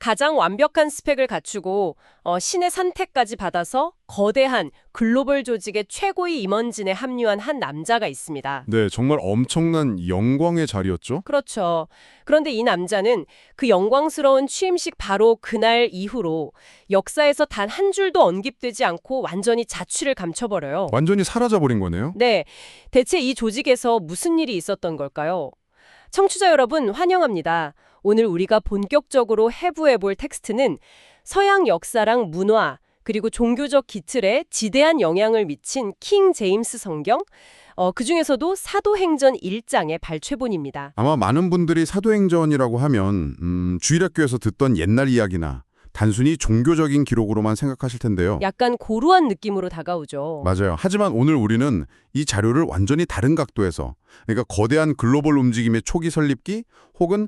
가장 완벽한 스펙을 갖추고 신의 산택까지 받아서 거대한 글로벌 조직의 최고위 임원진에 합류한 한 남자가 있습니다. 네, 정말 엄청난 영광의 자리였죠? 그렇죠. 그런데 이 남자는 그 영광스러운 취임식 바로 그날 이후로 역사에서 단 한 줄도 언급되지 않고 완전히 자취를 감춰버려요. 완전히 사라져버린 거네요? 네, 대체 이 조직에서 무슨 일이 있었던 걸까요? 청취자 여러분 환영합니다. 오늘 우리가 본격적으로 해부해볼 텍스트는 서양 역사랑 문화 그리고 종교적 기틀에 지대한 영향을 미친 킹 제임스 성경, 그중에서도 사도행전 1장의 발췌본입니다. 아마 많은 분들이 사도행전이라고 하면 주일학교에서 듣던 옛날 이야기나 단순히 종교적인 기록으로만 생각하실 텐데요. 약간 고루한 느낌으로 다가오죠. 맞아요. 하지만 오늘 우리는 이 자료를 완전히 다른 각도에서, 그러니까 거대한 글로벌 움직임의 초기 설립기 혹은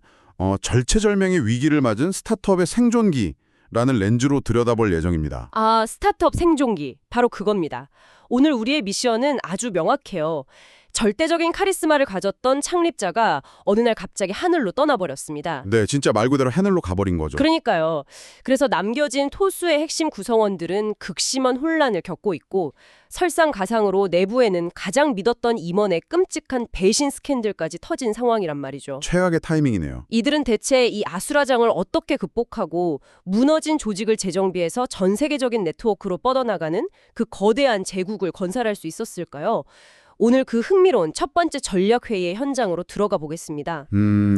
절체절명의 위기를 맞은 스타트업의 생존기라는 렌즈로 들여다볼 예정입니다. 아, 스타트업 생존기. 바로 그겁니다. 오늘 우리의 미션은 아주 명확해요. 절대적인 카리스마를 가졌던 창립자가 어느 날 갑자기 하늘로 떠나버렸습니다. 네, 진짜 말 그대로 하늘로 가버린 거죠. 그러니까요. 그래서 남겨진 토수의 핵심 구성원들은 극심한 혼란을 겪고 있고 설상가상으로 내부에는 가장 믿었던 임원의 끔찍한 배신 스캔들까지 터진 상황이란 말이죠. 최악의 타이밍이네요. 이들은 대체 이 아수라장을 어떻게 극복하고 무너진 조직을 재정비해서 전 세계적인 네트워크로 뻗어나가는 그 거대한 제국을 건설할 수 있었을까요? 오늘 그 흥미로운 첫 번째 전략회의의 현장으로 들어가 보겠습니다.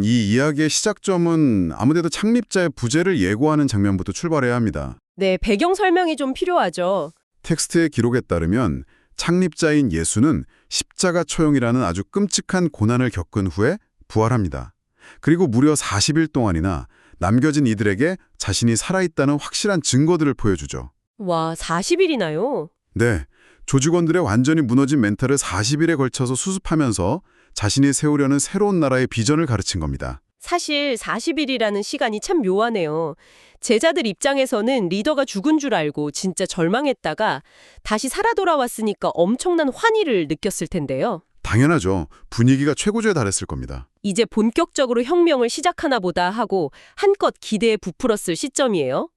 이 이야기의 시작점은 아무래도 창립자의 부재를 예고하는 장면부터 출발해야 합니다. 네, 배경 설명이 좀 필요하죠. 텍스트의 기록에 따르면 창립자인 예수는 십자가 처형이라는 아주 끔찍한 고난을 겪은 후에 부활합니다. 그리고 무려 40일 동안이나 남겨진 이들에게 자신이 살아있다는 확실한 증거들을 보여주죠. 와, 40일이나요? 네, 조직원들의 완전히 무너진 멘탈을 40일에 걸쳐서 수습하면서 자신이 세우려는 새로운 나라의 비전을 가르친 겁니다. 사실 40일이라는 시간이 참 묘하네요. 제자들 입장에서는 리더가 죽은 줄 알고 진짜 절망했다가 다시 살아 돌아왔으니까 엄청난 환희를 느꼈을 텐데요. 당연하죠. 분위기가 최고조에 달했을 겁니다. 이제 본격적으로 혁명을 시작하나 보다 하고 한껏 기대에 부풀었을 시점이에요.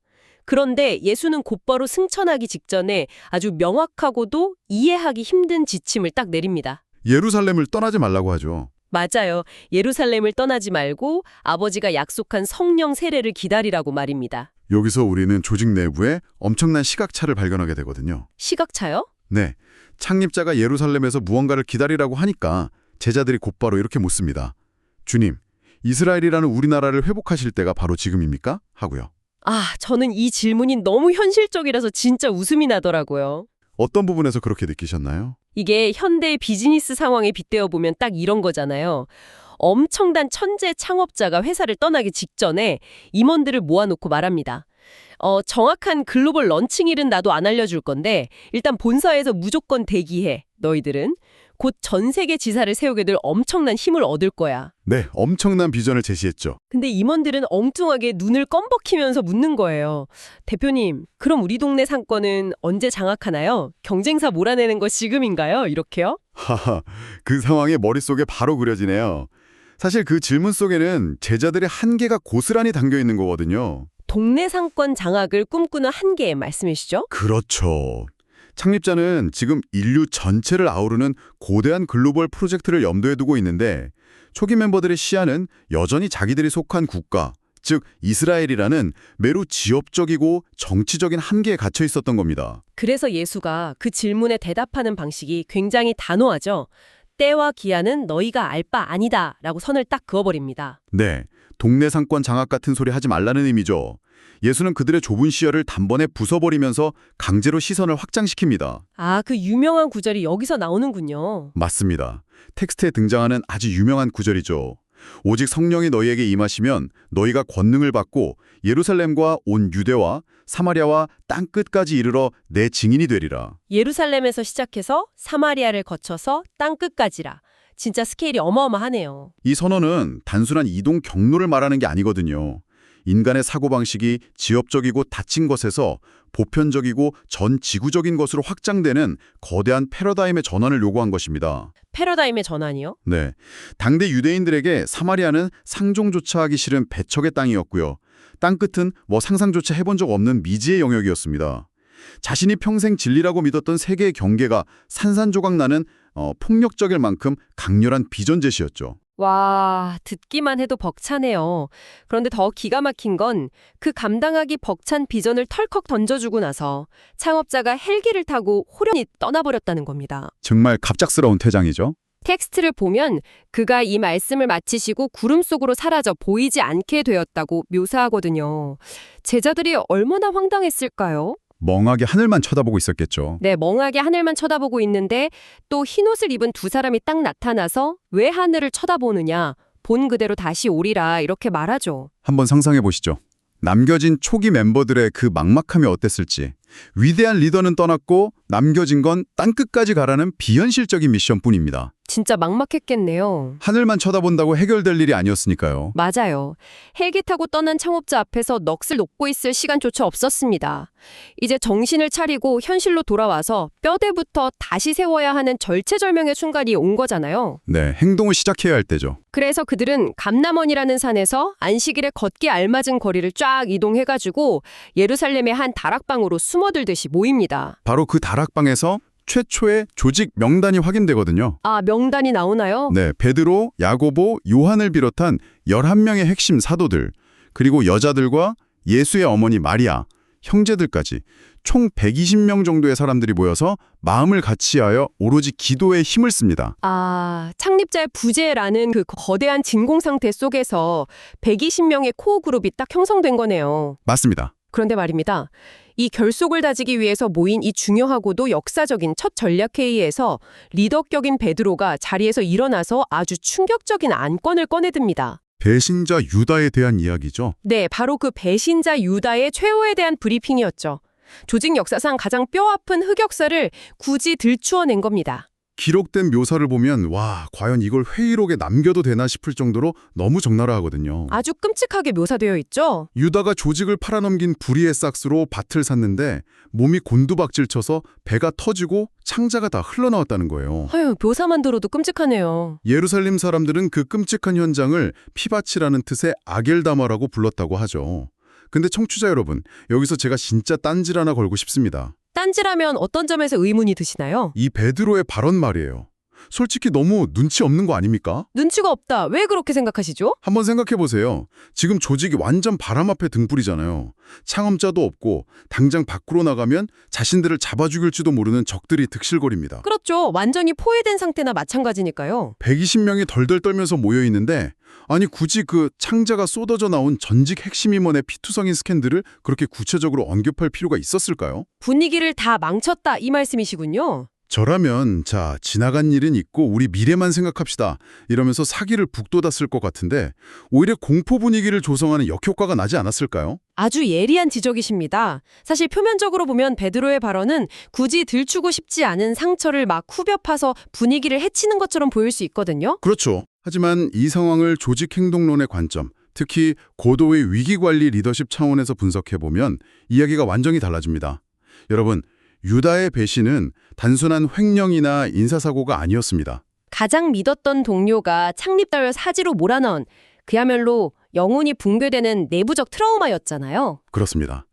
그런데 예수는 곧바로 승천하기 직전에 아주 명확하고도 이해하기 힘든 지침을 딱 내립니다. 예루살렘을 떠나지 말라고 하죠. 맞아요. 예루살렘을 떠나지 말고 아버지가 약속한 성령 세례를 기다리라고 말입니다. 여기서 우리는 조직 내부에 엄청난 시각차를 발견하게 되거든요. 시각차요? 네, 창립자가 예루살렘에서 무언가를 기다리라고 하니까 제자들이 곧바로 이렇게 묻습니다. 주님, 이스라엘이라는 우리나라를 회복하실 때가 바로 지금입니까? 하고요. 아, 저는 이 질문이 너무 현실적이라서 진짜 웃음이 나더라고요. 어떤 부분에서 그렇게 느끼셨나요? 이게 현대의 비즈니스 상황에 빗대어 보면 딱 이런 거잖아요. 엄청난 천재 창업자가 회사를 떠나기 직전에 임원들을 모아놓고 말합니다. 정확한 글로벌 런칭일은 나도 안 알려줄 건데 일단 본사에서 무조건 대기해. 너희들은 곧 전 세계 지사를 세우게 될 엄청난 힘을 얻을 거야. 네, 엄청난 비전을 제시했죠. 근데 임원들은 엉뚱하게 눈을 껌벅이면서 묻는 거예요. 대표님, 그럼 우리 동네 상권은 언제 장악하나요? 경쟁사 몰아내는 거 지금인가요? 이렇게요? 하하, 그 상황이 머릿속에 바로 그려지네요. 사실 그 질문 속에는 제자들의 한계가 고스란히 담겨 있는 거거든요. 동네 상권 장악을 꿈꾸는 한계 말씀이시죠? 그렇죠. 창립자는 지금 인류 전체를 아우르는 거대한 글로벌 프로젝트를 염두에 두고 있는데 초기 멤버들의 시야는 여전히 자기들이 속한 국가, 즉 이스라엘이라는 매우 지역적이고 정치적인 한계에 갇혀 있었던 겁니다. 그래서 예수가 그 질문에 대답하는 방식이 굉장히 단호하죠. 때와 기한은 너희가 알 바 아니다 라고 선을 딱 그어버립니다. 네, 동네 상권 장악 같은 소리 하지 말라는 의미죠. 예수는 그들의 좁은 시야를 단번에 부숴버리면서 강제로 시선을 확장시킵니다. 아, 그 유명한 구절이 여기서 나오는군요. 맞습니다. 텍스트에 등장하는 아주 유명한 구절이죠. 오직 성령이 너희에게 임하시면 너희가 권능을 받고 예루살렘과 온 유대와 사마리아와 땅끝까지 이르러 내 증인이 되리라. 예루살렘에서 시작해서 사마리아를 거쳐서 땅끝까지라. 진짜 스케일이 어마어마하네요. 이 선언은 단순한 이동 경로를 말하는 게 아니거든요. 인간의 사고방식이 지엽적이고 닫힌 것에서 보편적이고 전 지구적인 것으로 확장되는 거대한 패러다임의 전환을 요구한 것입니다. 패러다임의 전환이요? 네, 당대 유대인들에게 사마리아는 상종조차 하기 싫은 배척의 땅이었고요. 땅끝은 상상조차 해본 적 없는 미지의 영역이었습니다. 자신이 평생 진리라고 믿었던 세계의 경계가 산산조각 나는 폭력적일 만큼 강렬한 비전 제시였죠. 와, 듣기만 해도 벅차네요. 그런데 더 기가 막힌 건 그 감당하기 벅찬 비전을 털컥 던져주고 나서 창업자가 헬기를 타고 호련히 떠나버렸다는 겁니다. 정말 갑작스러운 퇴장이죠. 텍스트를 보면 그가 이 말씀을 마치시고 구름 속으로 사라져 보이지 않게 되었다고 묘사하거든요. 제자들이 얼마나 황당했을까요? 멍하게 하늘만 쳐다보고 있었겠죠. 네, 멍하게 하늘만 쳐다보고 있는데 또 흰옷을 입은 두 사람이 딱 나타나서 왜 하늘을 쳐다보느냐, 본 그대로 다시 오리라 이렇게 말하죠. 한번 상상해 보시죠. 남겨진 초기 멤버들의 그 막막함이 어땠을지. 위대한 리더는 떠났고 남겨진 건 땅끝까지 가라는 비현실적인 미션뿐입니다. 진짜 막막했겠네요. 하늘만 쳐다본다고 해결될 일이 아니었으니까요. 맞아요. 헬기 타고 떠난 창업자 앞에서 넋을 놓고 있을 시간조차 없었습니다. 이제 정신을 차리고 현실로 돌아와서 뼈대부터 다시 세워야 하는 절체절명의 순간이 온 거잖아요. 네, 행동을 시작해야 할 때죠. 그래서 그들은 감람원이라는 산에서 안식일에 걷기 알맞은 거리를 쫙 이동해가지고 예루살렘의 한 다락방으로 숨어들듯이 모입니다. 바로 그 다락방에서 최초의 조직 명단이 확인되거든요. 아, 명단이 나오나요? 네, 베드로, 야고보, 요한을 비롯한 11명의 핵심 사도들, 그리고 여자들과 예수의 어머니 마리아, 형제들까지 총 120명 정도의 사람들이 모여서 마음을 같이하여 오로지 기도에 힘을 씁니다. 아, 창립자의 부재라는 그 거대한 진공 상태 속에서 120명의 코어 그룹이 딱 형성된 거네요. 맞습니다. 그런데 말입니다. 이 결속을 다지기 위해서 모인 이 중요하고도 역사적인 첫 전략회의에서 리더격인 베드로가 자리에서 일어나서 아주 충격적인 안건을 꺼내듭니다. 배신자 유다에 대한 이야기죠. 네, 바로 그 배신자 유다의 최후에 대한 브리핑이었죠. 조직 역사상 가장 뼈아픈 흑역사를 굳이 들추어낸 겁니다. 기록된 묘사를 보면 와, 과연 이걸 회의록에 남겨도 되나 싶을 정도로 너무 적나라하거든요. 아주 끔찍하게 묘사되어 있죠. 유다가 조직을 팔아넘긴 불의의 싹스로 밭을 샀는데 몸이 곤두박질 쳐서 배가 터지고 창자가 다 흘러나왔다는 거예요. 아유, 묘사만 들어도 끔찍하네요. 예루살렘 사람들은 그 끔찍한 현장을 피바치라는 뜻의 아겔다마라고 불렀다고 하죠. 근데 청취자 여러분, 여기서 제가 진짜 딴질 하나 걸고 싶습니다. 딴지라면 어떤 점에서 의문이 드시나요? 이 베드로의 발언 말이에요. 솔직히 너무 눈치 없는 거 아닙니까? 눈치가 없다. 왜 그렇게 생각하시죠? 한번 생각해 보세요. 지금 조직이 완전 바람 앞에 등불이잖아요. 창업자도 없고 당장 밖으로 나가면 자신들을 잡아 죽일지도 모르는 적들이 득실거립니다. 그렇죠. 완전히 포획된 상태나 마찬가지니까요. 120명이 덜덜 떨면서 모여 있는데 아니 굳이 그 창자가 쏟아져 나온 전직 핵심 임원의 피투성인 스캔들을 그렇게 구체적으로 언급할 필요가 있었을까요? 분위기를 다 망쳤다 이 말씀이시군요. 저라면 자, 지나간 일은 있고 우리 미래만 생각합시다 이러면서 사기를 북돋았을 것 같은데 오히려 공포 분위기를 조성하는 역효과가 나지 않았을까요? 아주 예리한 지적이십니다. 사실 표면적으로 보면 베드로의 발언은 굳이 들추고 싶지 않은 상처를 막 후벼 파서 분위기를 해치는 것처럼 보일 수 있거든요. 그렇죠. 하지만 이 상황을 조직행동론의 관점, 특히 고도의 위기관리 리더십 차원에서 분석해보면 이야기가 완전히 달라집니다. 여러분, 유다의 배신은 단순한 횡령이나 인사사고가 아니었습니다. 가장 믿었던 동료가 창립자를 사지로 몰아넣은 그야말로 영혼이 붕괴되는 내부적 트라우마였잖아요. 그렇습니다.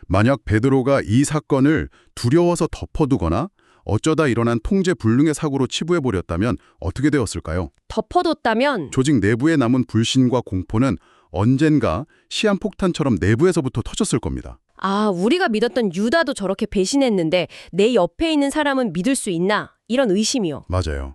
만약 베드로가 이 사건을 두려워서 덮어두거나 어쩌다 일어난 통제 불능의 사고로 치부해버렸다면 어떻게 되었을까요? 덮어뒀다면 조직 내부에 남은 불신과 공포는 언젠가 시한폭탄처럼 내부에서부터 터졌을 겁니다. 아, 우리가 믿었던 유다도 저렇게 배신했는데 내 옆에 있는 사람은 믿을 수 있나? 이런 의심이요. 맞아요.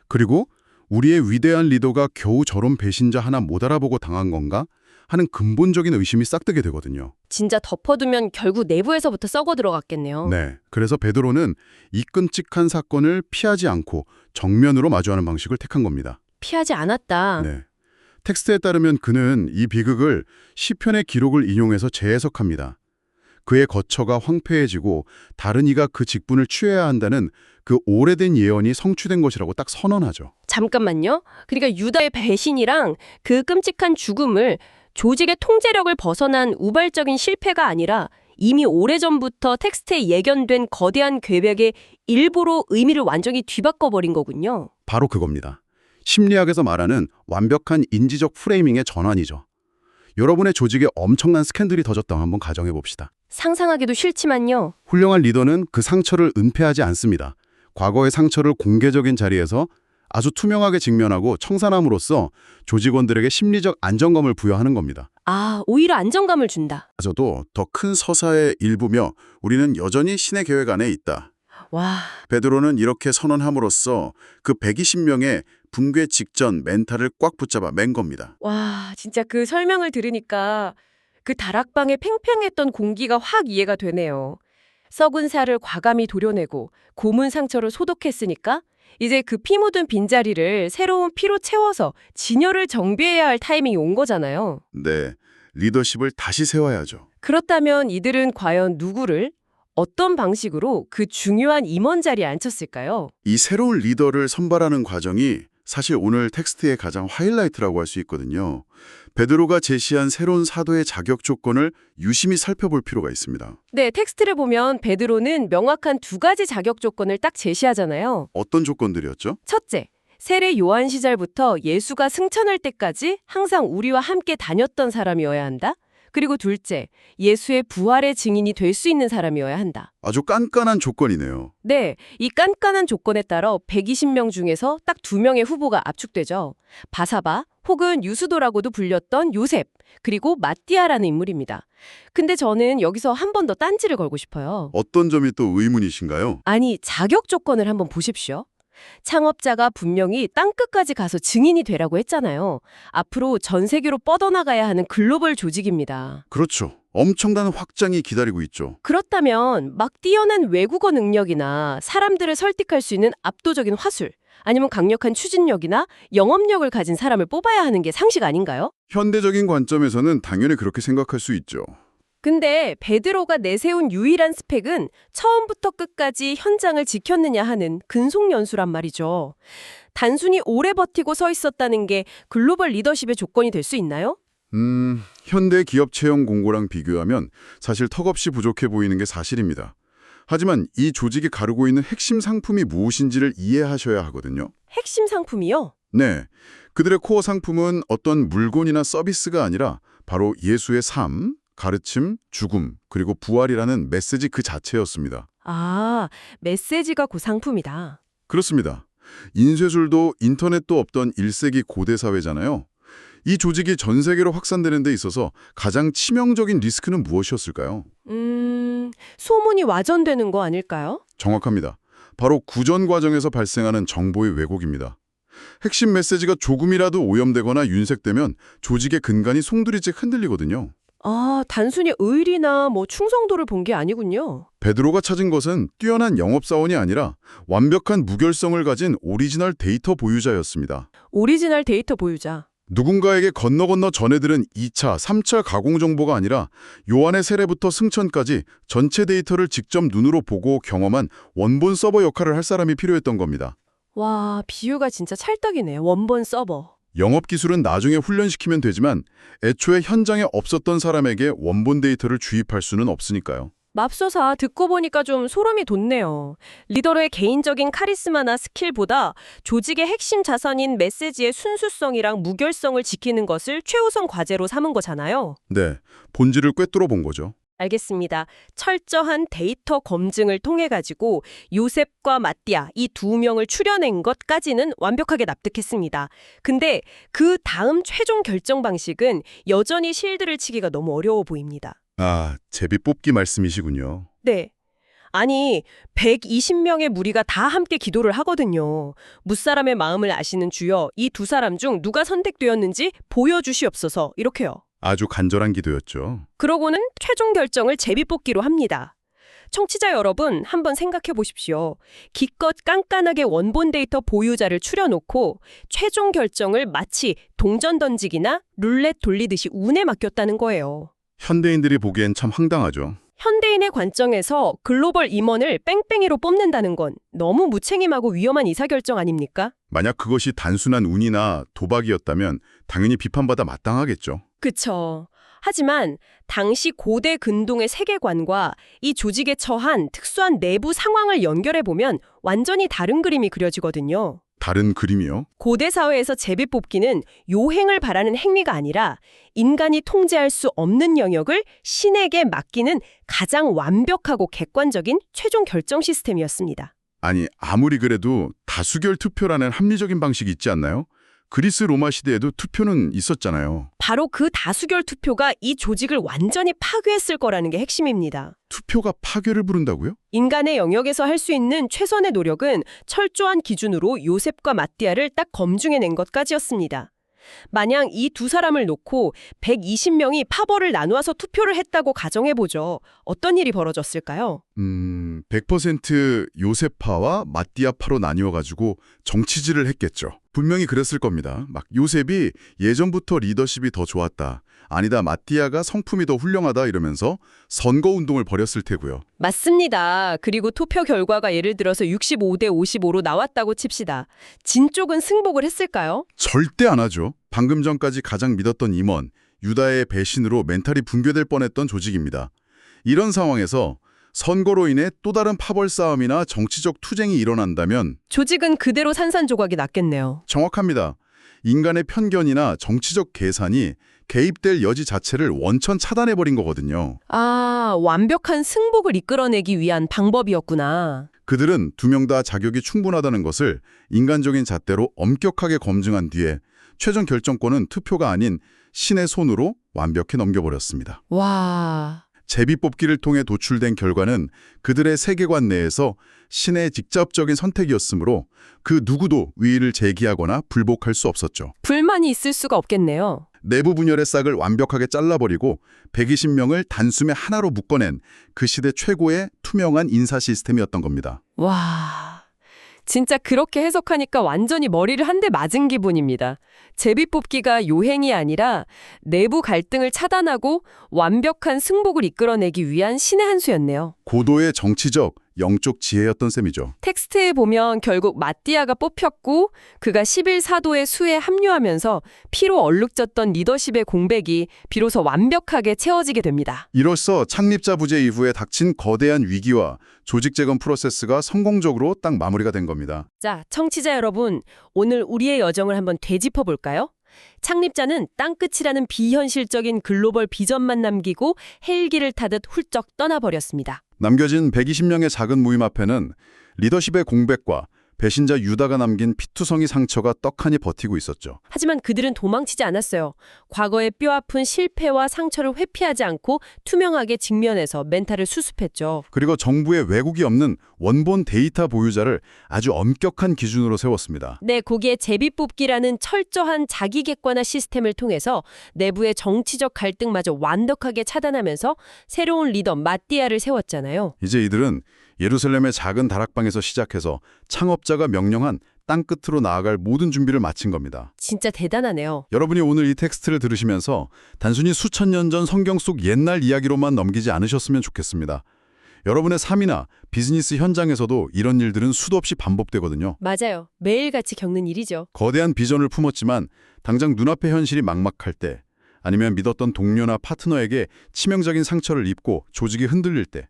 그리고 우리의 위대한 리더가 겨우 저런 배신자 하나 못 알아보고 당한 건가? 하는 근본적인 의심이 싹트게 되거든요. 진짜 덮어두면 결국 내부에서부터 썩어 들어갔겠네요. 네, 그래서 베드로는 이 끔찍한 사건을 피하지 않고 정면으로 마주하는 방식을 택한 겁니다. 피하지 않았다. 네. 텍스트에 따르면 그는 이 비극을 시편의 기록을 인용해서 재해석합니다. 그의 거처가 황폐해지고 다른 이가 그 직분을 취해야 한다는 그 오래된 예언이 성취된 것이라고 딱 선언하죠. 잠깐만요. 그러니까 유다의 배신이랑 그 끔찍한 죽음을 조직의 통제력을 벗어난 우발적인 실패가 아니라 이미 오래전부터 텍스트에 예견된 거대한 계획의 일부로 의미를 완전히 뒤바꿔버린 거군요. 바로 그겁니다. 심리학에서 말하는 완벽한 인지적 프레이밍의 전환이죠. 여러분의 조직에 엄청난 스캔들이 터졌다고 한번 가정해 봅시다. 상상하기도 싫지만요. 훌륭한 리더는 그 상처를 은폐하지 않습니다. 과거의 상처를 공개적인 자리에서 아주 투명하게 직면하고 청산함으로써 조직원들에게 심리적 안정감을 부여하는 겁니다. 아, 오히려 안정감을 준다. 마저도 더 큰 서사의 일부며 우리는 여전히 신의 계획 안에 있다. 와, 베드로는 이렇게 선언함으로써 그 120명의 붕괴 직전 멘탈을 꽉 붙잡아 맨 겁니다. 와, 진짜 그 설명을 들으니까 그 다락방의 팽팽했던 공기가 확 이해가 되네요. 썩은 살을 과감히 도려내고 고문 상처를 소독했으니까 이제 그 피 묻은 빈자리를 새로운 피로 채워서 진열을 정비해야 할 타이밍이 온 거잖아요. 네, 리더십을 다시 세워야죠. 그렇다면 이들은 과연 누구를 어떤 방식으로 그 중요한 임원 자리에 앉혔을까요? 이 새로운 리더를 선발하는 과정이 사실 오늘 텍스트의 가장 하이라이트라고 할 수 있거든요. 베드로가 제시한 새로운 사도의 자격 조건을 유심히 살펴볼 필요가 있습니다. 네, 텍스트를 보면 베드로는 명확한 두 가지 자격 조건을 딱 제시하잖아요. 어떤 조건들이었죠? 첫째, 세례 요한 시절부터 예수가 승천할 때까지 항상 우리와 함께 다녔던 사람이어야 한다. 그리고 둘째, 예수의 부활의 증인이 될 수 있는 사람이어야 한다. 아주 깐깐한 조건이네요. 네, 이 깐깐한 조건에 따라 120명 중에서 딱 2명의 후보가 압축되죠. 바사바 혹은 유스도라고도 불렸던 요셉, 그리고 마띠아라는 인물입니다. 근데 저는 여기서 한 번 더 딴지를 걸고 싶어요. 어떤 점이 또 의문이신가요? 아니, 자격 조건을 한번 보십시오. 창업자가 분명히 땅끝까지 가서 증인이 되라고 했잖아요. 앞으로 전 세계로 뻗어나가야 하는 글로벌 조직입니다. 그렇죠. 엄청난 확장이 기다리고 있죠. 그렇다면 막 뛰어난 외국어 능력이나 사람들을 설득할 수 있는 압도적인 화술, 아니면 강력한 추진력이나 영업력을 가진 사람을 뽑아야 하는 게 상식 아닌가요? 현대적인 관점에서는 당연히 그렇게 생각할 수 있죠. 근데 베드로가 내세운 유일한 스펙은 처음부터 끝까지 현장을 지켰느냐 하는 근속연수란 말이죠. 단순히 오래 버티고 서 있었다는 게 글로벌 리더십의 조건이 될 수 있나요? 현대 기업 채용 공고랑 비교하면 사실 턱없이 부족해 보이는 게 사실입니다. 하지만 이 조직이 가르고 있는 핵심 상품이 무엇인지를 이해하셔야 하거든요. 핵심 상품이요? 네, 그들의 코어 상품은 어떤 물건이나 서비스가 아니라 바로 예수의 삶, 가르침, 죽음, 그리고 부활이라는 메시지 그 자체였습니다. 아, 메시지가 그 상품이다. 그렇습니다. 인쇄술도 인터넷도 없던 1세기 고대 사회잖아요. 이 조직이 전 세계로 확산되는 데 있어서 가장 치명적인 리스크는 무엇이었을까요? 소문이 와전되는 거 아닐까요? 정확합니다. 바로 구전 과정에서 발생하는 정보의 왜곡입니다. 핵심 메시지가 조금이라도 오염되거나 윤색되면 조직의 근간이 송두리째 흔들리거든요. 아, 단순히 의리나 충성도를 본 게 아니군요. 베드로가 찾은 것은 뛰어난 영업사원이 아니라 완벽한 무결성을 가진 오리지널 데이터 보유자였습니다. 오리지널 데이터 보유자. 누군가에게 건너 전해들은 2차, 3차 가공 정보가 아니라 요한의 세례부터 승천까지 전체 데이터를 직접 눈으로 보고 경험한 원본 서버 역할을 할 사람이 필요했던 겁니다. 와, 비유가 진짜 찰떡이네요. 원본 서버. 영업기술은 나중에 훈련시키면 되지만 애초에 현장에 없었던 사람에게 원본 데이터를 주입할 수는 없으니까요. 맙소사 듣고 보니까 좀 소름이 돋네요. 리더의 개인적인 카리스마나 스킬보다 조직의 핵심 자산인 메시지의 순수성이랑 무결성을 지키는 것을 최우선 과제로 삼은 거잖아요. 네, 본질을 꿰뚫어 본 거죠. 알겠습니다. 철저한 데이터 검증을 통해 가지고 요셉과 마띠아 이 두 명을 추려낸 것까지는 완벽하게 납득했습니다. 근데 그 다음 최종 결정 방식은 여전히 실드를 치기가 너무 어려워 보입니다. 아, 제비 뽑기 말씀이시군요. 네. 아니, 120명의 무리가 다 함께 기도를 하거든요. 무사람의 마음을 아시는 주여, 이 두 사람 중 누가 선택되었는지 보여주시옵소서, 이렇게요. 아주 간절한 기도였죠. 그러고는 최종 결정을 제비뽑기로 합니다. 청취자 여러분, 한번 생각해 보십시오. 기껏 깐깐하게 원본 데이터 보유자를 추려놓고 최종 결정을 마치 동전 던지기나 룰렛 돌리듯이 운에 맡겼다는 거예요. 현대인들이 보기엔 참 황당하죠. 현대인의 관점에서 글로벌 임원을 뺑뺑이로 뽑는다는 건 너무 무책임하고 위험한 의사결정 아닙니까? 만약 그것이 단순한 운이나 도박이었다면 당연히 비판받아 마땅하겠죠. 그쵸. 하지만 당시 고대 근동의 세계관과 이 조직에 처한 특수한 내부 상황을 연결해보면 완전히 다른 그림이 그려지거든요. 다른 그림이요? 고대 사회에서 제비뽑기는 요행을 바라는 행위가 아니라 인간이 통제할 수 없는 영역을 신에게 맡기는 가장 완벽하고 객관적인 최종 결정 시스템이었습니다. 아니, 아무리 그래도 다수결 투표라는 합리적인 방식이 있지 않나요? 그리스 로마 시대에도 투표는 있었잖아요. 바로 그 다수결 투표가 이 조직을 완전히 파괴했을 거라는 게 핵심입니다. 투표가 파괴를 부른다고요? 인간의 영역에서 할 수 있는 최선의 노력은 철저한 기준으로 요셉과 마띠아를 딱 검증해낸 것까지였습니다. 만약 이 두 사람을 놓고 120명이 파벌을 나누어서 투표를 했다고 가정해보죠. 어떤 일이 벌어졌을까요? 100% 요셉파와 마띠아파로 나뉘어가지고 정치질을 했겠죠. 분명히 그랬을 겁니다. 막 요셉이 예전부터 리더십이 더 좋았다. 아니다, 마띠아가 성품이 더 훌륭하다 이러면서 선거운동을 벌였을 테고요. 맞습니다. 그리고 투표 결과가 예를 들어서 65대 55로 나왔다고 칩시다. 진 쪽은 승복을 했을까요? 절대 안 하죠. 방금 전까지 가장 믿었던 임원, 유다의 배신으로 멘탈이 붕괴될 뻔했던 조직입니다. 이런 상황에서 선거로 인해 또 다른 파벌 싸움이나 정치적 투쟁이 일어난다면 조직은 그대로 산산조각이 났겠네요. 정확합니다. 인간의 편견이나 정치적 계산이 개입될 여지 자체를 원천 차단해버린 거거든요. 아, 완벽한 승복을 이끌어내기 위한 방법이었구나. 그들은 두 명 다 자격이 충분하다는 것을 인간적인 잣대로 엄격하게 검증한 뒤에 최종 결정권은 투표가 아닌 신의 손으로 완벽히 넘겨버렸습니다. 와... 제비뽑기를 통해 도출된 결과는 그들의 세계관 내에서 신의 직접적인 선택이었으므로 그 누구도 위의를 제기하거나 불복할 수 없었죠. 불만이 있을 수가 없겠네요. 내부 분열의 싹을 완벽하게 잘라버리고 120명을 단숨에 하나로 묶어낸 그 시대 최고의 투명한 인사 시스템이었던 겁니다. 와... 진짜 그렇게 해석하니까 완전히 머리를 한 대 맞은 기분입니다. 제비뽑기가 요행이 아니라 내부 갈등을 차단하고 완벽한 승복을 이끌어내기 위한 신의 한 수였네요. 고도의 정치적, 영적 지혜였던 셈이죠. 텍스트에 보면 결국 마띠아가 뽑혔고 그가 11사도의 수에 합류하면서 피로 얼룩졌던 리더십의 공백이 비로소 완벽하게 채워지게 됩니다. 이로써 창립자 부재 이후에 닥친 거대한 위기와 조직 재건 프로세스가 성공적으로 딱 마무리가 된 겁니다. 자, 청취자 여러분, 오늘 우리의 여정을 한번 되짚어 볼까요? 창립자는 땅끝이라는 비현실적인 글로벌 비전만 남기고 헬기를 타듯 훌쩍 떠나버렸습니다. 남겨진 120명의 작은 모임 앞에는 리더십의 공백과 배신자 유다가 남긴 피투성이 상처가 떡하니 버티고 있었죠. 하지만 그들은 도망치지 않았어요. 과거의 뼈아픈 실패와 상처를 회피하지 않고 투명하게 직면해서 멘탈을 수습했죠. 그리고 정부의 왜곡이 없는 원본 데이터 보유자를 아주 엄격한 기준으로 세웠습니다. 네, 거기에 제비뽑기라는 철저한 자기 객관화 시스템을 통해서 내부의 정치적 갈등마저 완벽하게 차단하면서 새로운 리더 마띠아를 세웠잖아요. 이제 이들은 예루살렘의 작은 다락방에서 시작해서 창업자가 명령한 땅끝으로 나아갈 모든 준비를 마친 겁니다. 진짜 대단하네요. 여러분이 오늘 이 텍스트를 들으시면서 단순히 수천 년 전 성경 속 옛날 이야기로만 넘기지 않으셨으면 좋겠습니다. 여러분의 삶이나 비즈니스 현장에서도 이런 일들은 수도 없이 반복되거든요. 맞아요. 매일같이 겪는 일이죠. 거대한 비전을 품었지만 당장 눈앞의 현실이 막막할 때, 아니면 믿었던 동료나 파트너에게 치명적인 상처를 입고 조직이 흔들릴 때,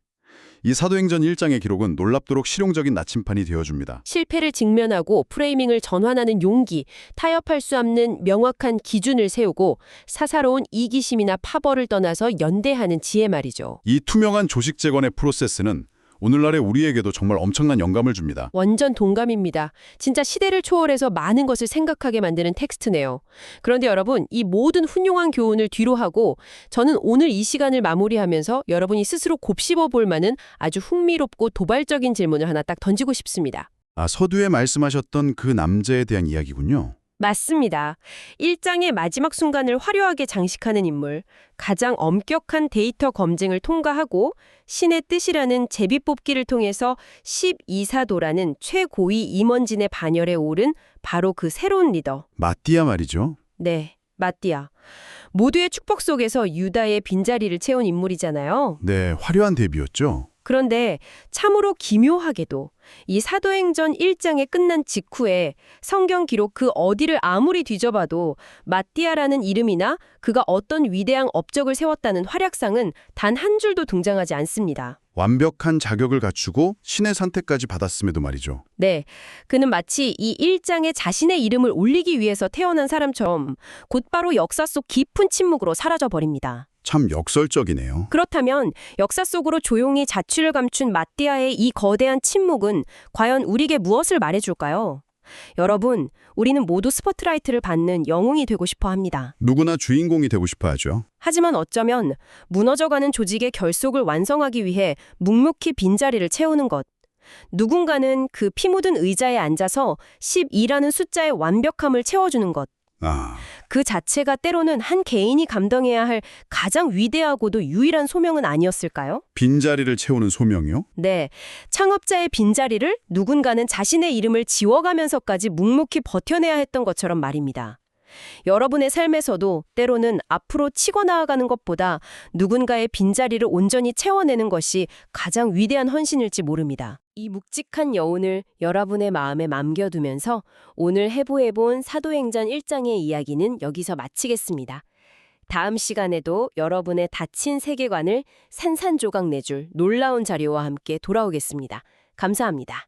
이 사도행전 1장의 기록은 놀랍도록 실용적인 나침판이 되어줍니다. 실패를 직면하고 프레이밍을 전환하는 용기, 타협할 수 없는 명확한 기준을 세우고 사사로운 이기심이나 파벌을 떠나서 연대하는 지혜 말이죠. 이 투명한 조직 재건의 프로세스는 오늘날의 우리에게도 정말 엄청난 영감을 줍니다. 완전 동감입니다. 진짜 시대를 초월해서 많은 것을 생각하게 만드는 텍스트네요. 그런데 여러분, 이 모든 훌륭한 교훈을 뒤로 하고 저는 오늘 이 시간을 마무리하면서 여러분이 스스로 곱씹어 볼 만한 아주 흥미롭고 도발적인 질문을 하나 딱 던지고 싶습니다. 서두에 말씀하셨던 그 남자에 대한 이야기군요. 맞습니다. 1장의 마지막 순간을 화려하게 장식하는 인물, 가장 엄격한 데이터 검증을 통과하고 신의 뜻이라는 제비뽑기를 통해서 12사도라는 최고위 임원진의 반열에 오른 바로 그 새로운 리더. 마띠아 말이죠. 네, 마띠아. 모두의 축복 속에서 유다의 빈자리를 채운 인물이잖아요. 네, 화려한 데뷔였죠. 그런데 참으로 기묘하게도 이 사도행전 1장에 끝난 직후에 성경 기록 그 어디를 아무리 뒤져봐도 마띠아라는 이름이나 그가 어떤 위대한 업적을 세웠다는 활약상은 단 한 줄도 등장하지 않습니다. 완벽한 자격을 갖추고 신의 선택까지 받았음에도 말이죠. 네, 그는 마치 이 1장에 자신의 이름을 올리기 위해서 태어난 사람처럼 곧바로 역사 속 깊은 침묵으로 사라져버립니다. 참 역설적이네요. 그렇다면 역사 속으로 조용히 자취를 감춘 마띠아의 이 거대한 침묵은 과연 우리에게 무엇을 말해줄까요? 여러분, 우리는 모두 스포트라이트를 받는 영웅이 되고 싶어 합니다. 누구나 주인공이 되고 싶어 하죠. 하지만 어쩌면 무너져가는 조직의 결속을 완성하기 위해 묵묵히 빈자리를 채우는 것. 누군가는 그 피 묻은 의자에 앉아서 12라는 숫자의 완벽함을 채워주는 것. 그 자체가 때로는 한 개인이 감당해야 할 가장 위대하고도 유일한 소명은 아니었을까요? 빈자리를 채우는 소명이요? 네, 창업자의 빈자리를 누군가는 자신의 이름을 지워가면서까지 묵묵히 버텨내야 했던 것처럼 말입니다. 여러분의 삶에서도 때로는 앞으로 치고 나아가는 것보다 누군가의 빈자리를 온전히 채워내는 것이 가장 위대한 헌신일지 모릅니다. 이 묵직한 여운을 여러분의 마음에 남겨두면서 오늘 해보해본 사도행전 1장의 이야기는 여기서 마치겠습니다. 다음 시간에도 여러분의 닫힌 세계관을 산산조각 내줄 놀라운 자료와 함께 돌아오겠습니다. 감사합니다.